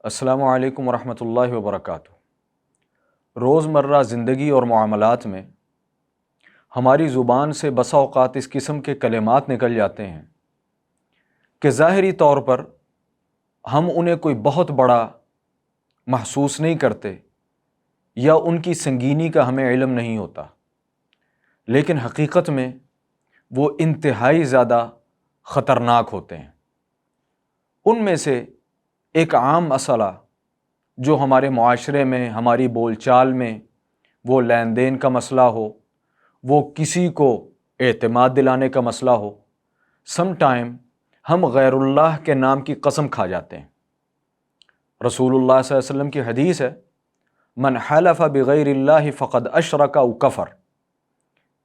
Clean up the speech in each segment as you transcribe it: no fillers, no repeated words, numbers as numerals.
السلام علیکم ورحمۃ اللہ وبرکاتہ۔ روزمرہ زندگی اور معاملات میں ہماری زبان سے بسا اوقات اس قسم کے کلمات نکل جاتے ہیں کہ ظاہری طور پر ہم انہیں کوئی بہت بڑا محسوس نہیں کرتے یا ان کی سنگینی کا ہمیں علم نہیں ہوتا، لیکن حقیقت میں وہ انتہائی زیادہ خطرناک ہوتے ہیں۔ ان میں سے ایک عام مسئلہ جو ہمارے معاشرے میں، ہماری بول چال میں، وہ لین دین کا مسئلہ ہو، وہ کسی کو اعتماد دلانے کا مسئلہ ہو، سم ٹائم ہم غیر اللہ کے نام کی قسم کھا جاتے ہیں۔ رسول اللہ صلی اللہ علیہ وسلم کی حدیث ہے، من حلف بغیر اللہ فقد اشرک او کفر،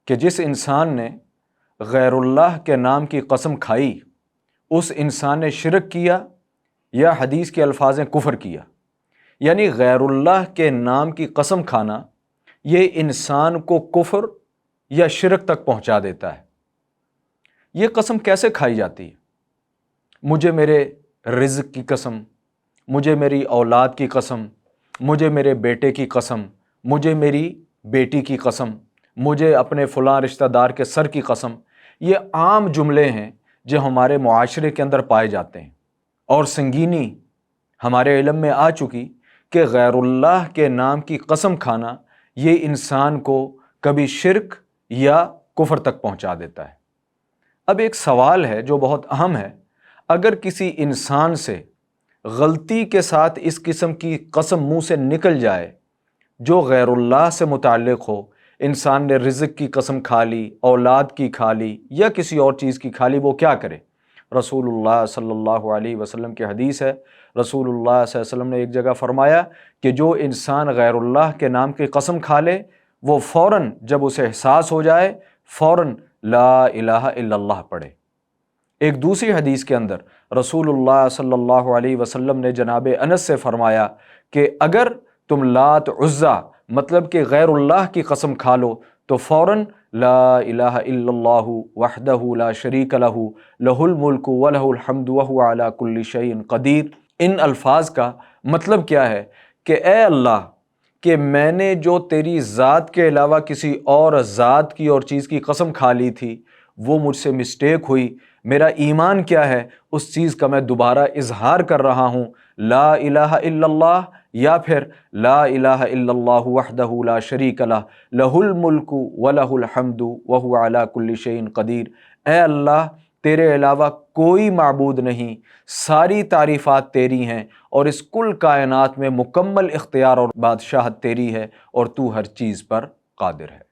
کہ جس انسان نے غیر اللہ کے نام کی قسم کھائی اس انسان نے شرک کیا یا حدیث کے الفاظ کفر کیا۔ یعنی غیر اللہ کے نام کی قسم کھانا یہ انسان کو کفر یا شرک تک پہنچا دیتا ہے۔ یہ قسم کیسے کھائی جاتی ہے؟ مجھے میرے رزق کی قسم، مجھے میری اولاد کی قسم، مجھے میرے بیٹے کی قسم، مجھے میری بیٹی کی قسم، مجھے اپنے فلاں رشتہ دار کے سر کی قسم۔ یہ عام جملے ہیں جو ہمارے معاشرے کے اندر پائے جاتے ہیں، اور سنگینی ہمارے علم میں آ چکی کہ غیر اللہ کے نام کی قسم کھانا یہ انسان کو کبھی شرک یا کفر تک پہنچا دیتا ہے۔ اب ایک سوال ہے جو بہت اہم ہے، اگر کسی انسان سے غلطی کے ساتھ اس قسم کی قسم منہ سے نکل جائے جو غیر اللہ سے متعلق ہو، انسان نے رزق کی قسم کھا لی، اولاد کی کھا لی یا کسی اور چیز کی کھا لی، وہ کیا کرے؟ رسول اللہ صلی اللہ علیہ وسلم کی حدیث ہے، رسول اللہ صلی اللہ علیہ وسلم نے ایک جگہ فرمایا کہ جو انسان غیر اللہ کے نام کی قسم کھا لے وہ فوراً جب اسے احساس ہو جائے فوراً لا الہ الا اللہ پڑھے۔ ایک دوسری حدیث کے اندر رسول اللہ صلی اللہ علیہ وسلم نے جناب انس سے فرمایا کہ اگر تم لات عزیٰ مطلب کہ غیر اللہ کی قسم کھا لو تو فوراً لا الہ الا اللہ وحدہ لا شریک لہ لہ الملک ولہ الحمد وہو علی کل شیء قدیر۔ ان الفاظ کا مطلب کیا ہے کہ اے اللہ کہ میں نے جو تیری ذات کے علاوہ کسی اور ذات کی اور چیز کی قسم کھا لی تھی وہ مجھ سے مسٹیک ہوئی، میرا ایمان کیا ہے اس چیز کا میں دوبارہ اظہار کر رہا ہوں، لا الہ الا اللہ یا پھر لا الہ الا اللہ وحدہ لا شریک لہ لہ الملک ولہ الحمد وہو علی کل شیء قدیر۔ اے اللہ تیرے علاوہ کوئی معبود نہیں، ساری تعریفات تیری ہیں اور اس کل کائنات میں مکمل اختیار اور بادشاہت تیری ہے اور تو ہر چیز پر قادر ہے۔